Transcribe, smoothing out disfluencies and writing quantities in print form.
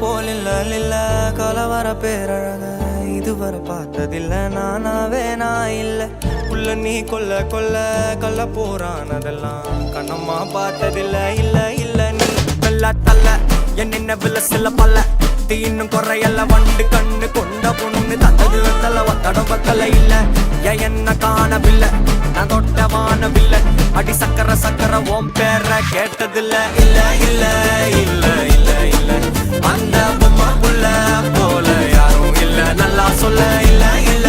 போலில்ல கலவர பேரழக இதுவரை பார்த்ததில்ல நானாவே நான் இல்ல உள்ள நீ கொல்ல கொல்ல கள்ள போறானதெல்லாம் கண்ணம்மா பார்த்ததில்ல இல்ல இல்ல நீ வெள்ள தள்ள என்ன வில்ல சில பல்ல இன்னும் குறையல்ல வண்டு கண்ணு கொண்ட பொண்ணு தந்தது வெத்தல ஒத்தடம் பத்தல இல்ல என்ன காணவில்லை நான் தொட்ட வானவில்லை அடி சக்கர சக்கர ஓம் பேர கேட்டதில்ல இல்ல இல்ல இல்ல இல்ல இல்ல அந்த பொம்மா புள்ள போல யாரும் இல்ல நல்லா சொல்ல இல்ல இல்ல